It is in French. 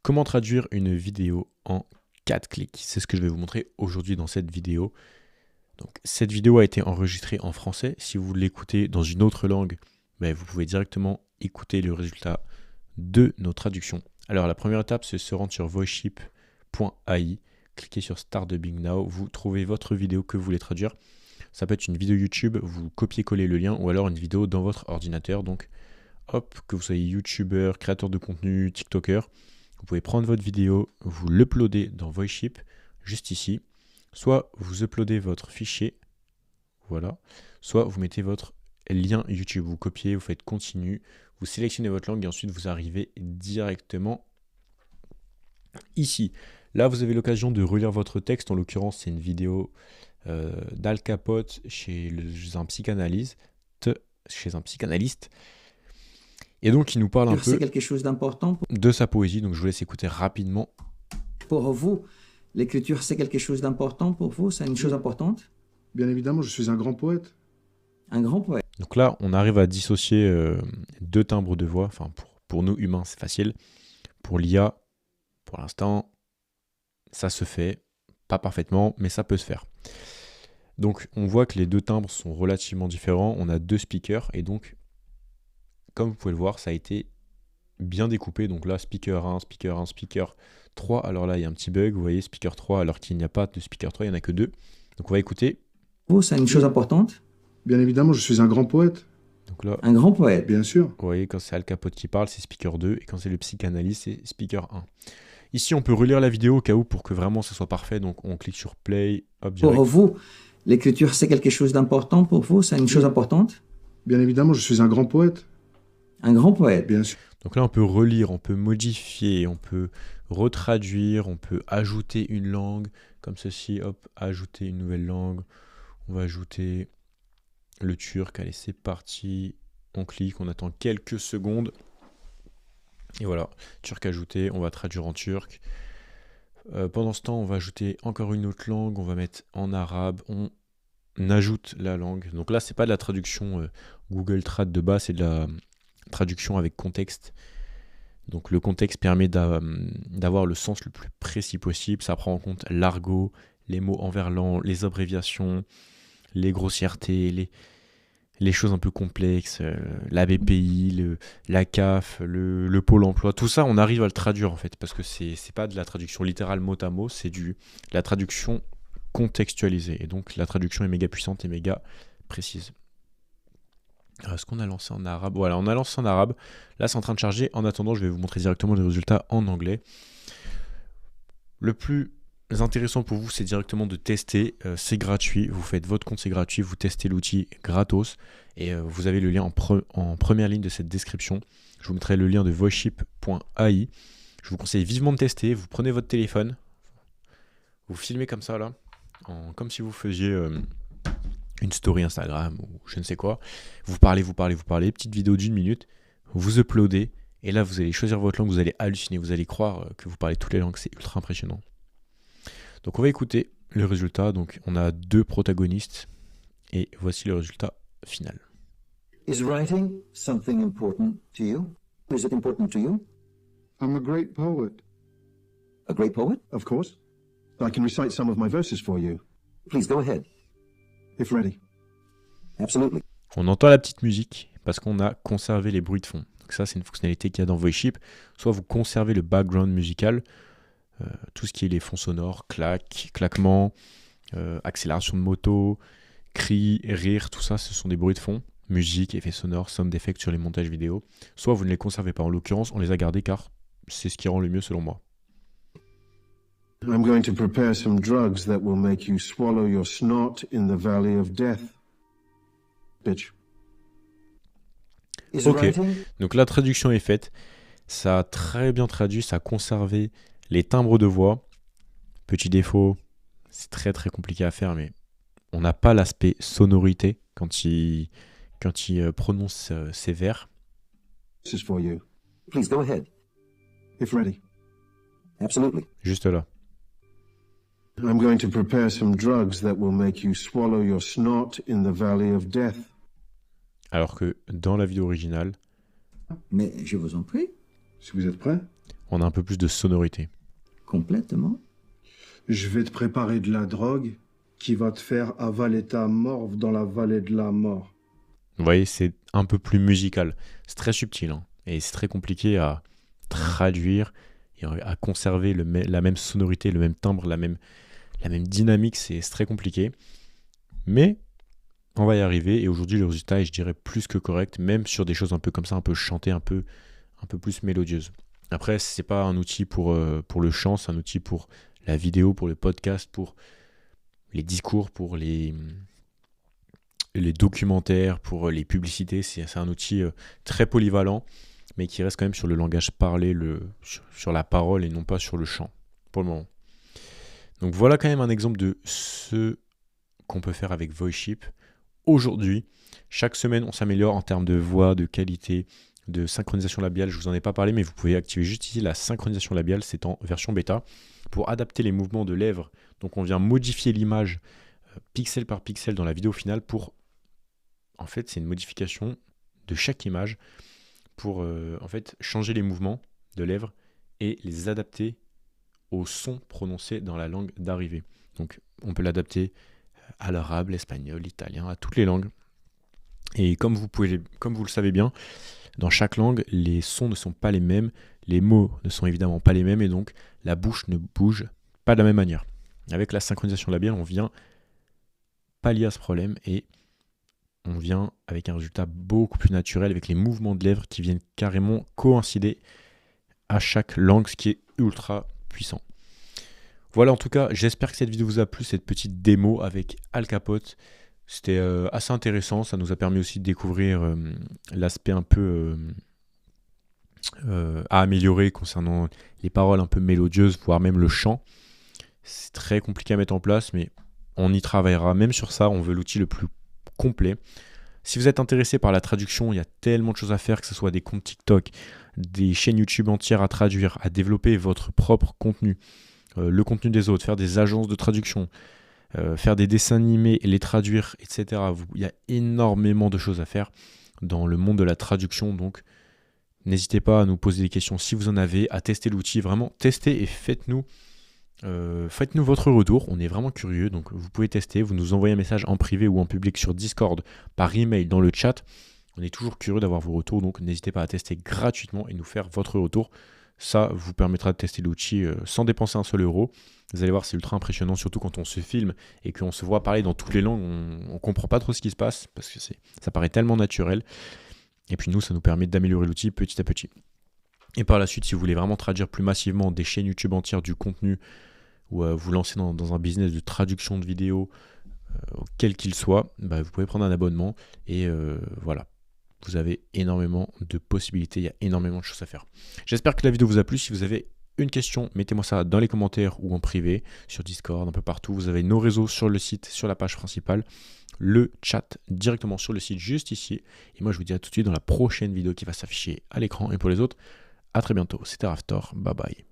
Comment traduire une vidéo en 4 clics? C'est ce que je vais vous montrer aujourd'hui dans cette vidéo. Donc, cette vidéo a été enregistrée en français. Si vous l'écoutez dans une autre langue, vous pouvez directement écouter le résultat de nos traductions. Alors, la première étape, c'est se rendre sur voiceship.ai, cliquez sur Start Dubbing Now, vous trouvez votre vidéo que vous voulez traduire. Ça peut être une vidéo YouTube, vous copiez-collez le lien, ou alors une vidéo dans votre ordinateur. Donc, hop, que vous soyez YouTuber, créateur de contenu, TikToker, vous pouvez prendre votre vidéo, vous l'uploadez dans Voiceship, juste ici. Soit vous uploadez votre fichier, voilà, soit vous mettez votre lien YouTube, vous copiez, vous faites continue, vous sélectionnez votre langue et ensuite vous arrivez directement ici. Là, vous avez l'occasion de relire votre texte. En l'occurrence, c'est une vidéo d'Al Capote chez un psychanalyste. Et donc, il nous parle un peu quelque chose d'important de sa poésie. Donc, je vous laisse écouter rapidement. pour vous. L'écriture, c'est quelque chose d'important pour vous? C'est une chose importante? Bien évidemment, je suis un grand poète. Un grand poète. Donc là, on arrive à dissocier deux timbres de voix. Enfin, pour nous humains, c'est facile. Pour l'IA, pour l'instant, ça se fait. Pas parfaitement, mais ça peut se faire. Donc, on voit que les deux timbres sont relativement différents. On a deux speakers. Et donc, comme vous pouvez le voir, ça a été bien découpé. Donc là, speaker 1, speaker 1, speaker 3. Alors là, il y a un petit bug. Vous voyez, speaker 3, alors qu'il n'y a pas de speaker 3, il n'y en a que deux. Donc, on va écouter. Vous, c'est une chose importante? Bien évidemment, je suis un grand poète. Donc là, Un grand poète. Bien sûr. vous voyez, quand c'est Al Capote qui parle, c'est speaker 2. Et quand c'est le psychanalyste, c'est speaker 1. Ici, on peut relire la vidéo au cas où pour que vraiment ça soit parfait. Donc, on clique sur play, hop, direct. Pour vous, l'écriture, c'est quelque chose d'important pour vous? C'est une chose importante? Bien évidemment, je suis un grand poète. Un grand poète. Bien sûr. Donc là, on peut relire, on peut modifier, on peut retraduire, on peut ajouter une langue, comme ceci, hop, ajouter une nouvelle langue. On va ajouter le turc, allez, c'est parti. On clique, on attend quelques secondes. Et voilà, turc ajouté, on va traduire en turc. Pendant ce temps, on va ajouter encore une autre langue, on va mettre en arabe, on ajoute la langue. Donc là, c'est pas de la traduction Google Trad de base, c'est de la traduction avec contexte. Donc le contexte permet d'avoir le sens le plus précis possible. Ça prend en compte l'argot, les mots en verlan, les abréviations, les grossièretés, les choses un peu complexes, la BPI, la CAF, le Pôle emploi. Tout ça, on arrive à le traduire en fait, parce que c'est pas de la traduction littérale mot à mot, c'est de la traduction contextualisée. Et donc la traduction est méga puissante et méga précise. Est-ce qu'on a lancé en arabe? Voilà, on a lancé en arabe. Là, c'est en train de charger. En attendant, je vais vous montrer directement les résultats en anglais. Le plus intéressant pour vous, c'est directement de tester. C'est gratuit. Vous faites votre compte, c'est gratuit. Vous testez l'outil gratos. Et vous avez le lien en première ligne de cette description. Je vous mettrai le lien de voiceship.ai. Je vous conseille vivement de tester. Vous prenez votre téléphone. Vous filmez comme ça, là. Comme si vous faisiez une story Instagram ou je ne sais quoi. Vous parlez. Petite vidéo d'1 minute. Vous uploadez. Et là, vous allez choisir votre langue. Vous allez halluciner. Vous allez croire que vous parlez toutes les langues. C'est ultra impressionnant. Donc, on va écouter le résultat. Donc, on a deux protagonistes. Et voici le résultat final. Is writing something important to you? Is it important to you? I'm a great poet. A great poet? Of course. I can recite some of my verses for you, Please go ahead. if ready. Absolutely. On entend la petite musique parce qu'on a conservé les bruits de fond. Donc ça, c'est une fonctionnalité qu'il y a dans Voiceship. Soit vous conservez le background musical, tout ce qui est les fonds sonores, claquements, accélération de moto, cris, rire, tout ça, ce sont des bruits de fond. Musique, effets sonores, sound d'effets sur les montages vidéo. Soit vous ne les conservez pas. En l'occurrence, on les a gardés car c'est ce qui rend le mieux selon moi. I'm going to prepare some drugs that will make you swallow your snot in the valley of death. Bitch. Is Ok, writing donc la traduction est faite. Ça a très bien traduit, ça a conservé les timbres de voix. Petit défaut, c'est très très compliqué à faire, mais on n'a pas l'aspect sonorité quand il prononce ses vers. This is for you, Please go ahead. if ready. Absolutely. Juste là. I'm going to prepare some drugs that will make you swallow your snot in the valley of death. Alors que dans la vidéo originale, Mais je vous en prie. Si vous êtes prêts. on a un peu plus de sonorité. Complètement. Je vais te préparer de la drogue qui va te faire avaler ta morve dans la vallée de la mort. Vous voyez, c'est un peu plus musical. C'est très subtil, hein, et c'est très compliqué à traduire et à conserver la même sonorité, le même timbre, la même dynamique. C'est très compliqué. Mais on va y arriver. Et aujourd'hui, le résultat est, je dirais, plus que correct, même sur des choses un peu comme ça, un peu chantées, un peu plus mélodieuses. Après, c'est pas un outil pour le chant, c'est un outil pour la vidéo, pour le podcast, pour les discours, pour les documentaires, pour les publicités. C'est un outil très polyvalent, mais qui reste quand même sur le langage parlé, sur la parole et non pas sur le chant, pour le moment. Donc voilà quand même un exemple de ce qu'on peut faire avec VoiceShip. Aujourd'hui, chaque semaine, on s'améliore en termes de voix, de qualité, de synchronisation labiale. Je ne vous en ai pas parlé, mais vous pouvez activer juste ici la synchronisation labiale, c'est en version bêta, pour adapter les mouvements de lèvres. Donc on vient modifier l'image pixel par pixel dans la vidéo finale pour... En fait, c'est une modification de chaque image pour en fait changer les mouvements de lèvres et les adapter au son prononcé dans la langue d'arrivée. Donc on peut l'adapter à l'arabe, l'espagnol, l'italien, à toutes les langues. Et comme vous le savez bien, dans chaque langue, les sons ne sont pas les mêmes, les mots ne sont évidemment pas les mêmes, et donc la bouche ne bouge pas de la même manière. Avec la synchronisation labiale, on vient pallier à ce problème et on vient avec un résultat beaucoup plus naturel, avec les mouvements de lèvres qui viennent carrément coïncider à chaque langue, ce qui est ultra puissant. Voilà, en tout cas, j'espère que cette vidéo vous a plu, cette petite démo avec Al Capote. C'était assez intéressant, ça nous a permis aussi de découvrir l'aspect un peu à améliorer concernant les paroles un peu mélodieuses, voire même le chant. C'est très compliqué à mettre en place, mais on y travaillera. Même sur ça, on veut l'outil le plus complet. Si vous êtes intéressé par la traduction, il y a tellement de choses à faire, que ce soit des comptes TikTok, des chaînes YouTube entières à traduire, à développer votre propre contenu, le contenu des autres, faire des agences de traduction, faire des dessins animés et les traduire, etc. Il y a énormément de choses à faire dans le monde de la traduction, donc n'hésitez pas à nous poser des questions si vous en avez, à tester l'outil, vraiment testez et faites-nous votre retour, on est vraiment curieux, donc vous pouvez tester, vous nous envoyez un message en privé ou en public sur Discord, par email, dans le chat, on est toujours curieux d'avoir vos retours, donc n'hésitez pas à tester gratuitement et nous faire votre retour. Ça vous permettra de tester l'outil sans dépenser un seul euro. Vous allez voir, c'est ultra impressionnant, surtout quand on se filme et qu'on se voit parler dans toutes les langues, on ne comprend pas trop ce qui se passe parce que ça paraît tellement naturel. Et puis nous, ça nous permet d'améliorer l'outil petit à petit. Et par la suite, si vous voulez vraiment traduire plus massivement des chaînes YouTube entières, du contenu, ou vous lancer dans un business de traduction de vidéos, quel qu'il soit, vous pouvez prendre un abonnement et voilà. Vous avez énormément de possibilités, il y a énormément de choses à faire. J'espère que la vidéo vous a plu. Si vous avez une question, mettez-moi ça dans les commentaires ou en privé, sur Discord, un peu partout. Vous avez nos réseaux sur le site, sur la page principale, le chat directement sur le site juste ici. Et moi, je vous dis à tout de suite dans la prochaine vidéo qui va s'afficher à l'écran. Et pour les autres, à très bientôt. C'était Raftor, bye bye.